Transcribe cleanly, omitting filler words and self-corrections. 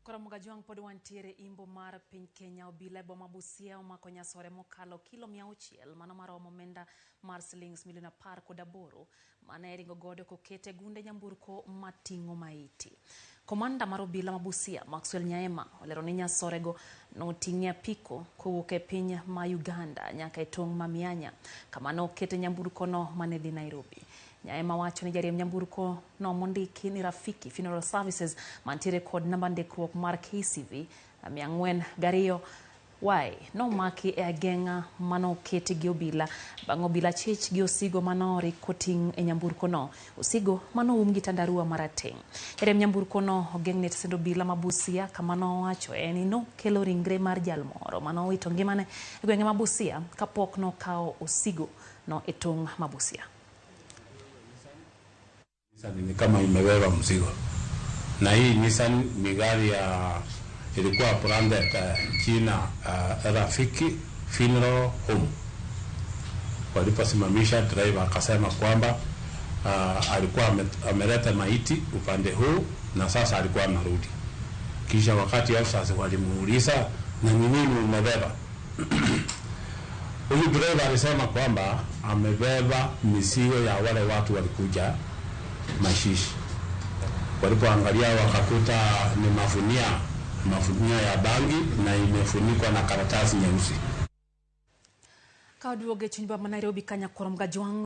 Kora Mugajwang pod wantiere imbo mar piny Kenya obila boma Busia omakonya sore mokalo kilo 600 mano maromo omenda mar shillings milion 18 mane ringo godo kokete gunde nyamburko mating'o maiti. Komanda mar obila ma Busia Maxwell Nyaema olero ni nyasorego noting'e apiko kowuok e piny ma Uganda nyaka e tong' ma Mianya kama nokete nyamburko no mane dhi Nairobi. Nyaema wacho ni jariemb nyamburko no mondiki ni Rafiki Funeral Services mantiere kod namba ndikruok mar KCV 402 Y no maki e ageng'a mano keti gi obila bang' obila chich gi osigo manori koting' e nyamburko no osigo mano gi tandarua marateng'. Jariemb nyamburko no ogeng'ne sendo obila ma Busia kama no wacho ni no kelo ringre mar jalmoro mano wito ngimane e gweng'e ma Busia kapok no kao osigo no e tong' ma Busia. Ni kama imebeba mzigo na hii Nissan ni gari ya ilikuwa branded China Rafiki Funeral Home. Waliposimamisha driver akasema kwamba alikuwa ameleta maiti upande huu na sasa alikuwa anarudi. Kisha wakati afisa walimuuliza na nini umebeba? Huyu driver alisema kwamba amebeba mizigo ya wale watu walikuja mashishi. Walipoangalia wakakuta ni mafunia ya bangi na imefunikwa na karatasi nyeusi. Kaduoge chini ba Nairobi Kanya Kora Mugajwang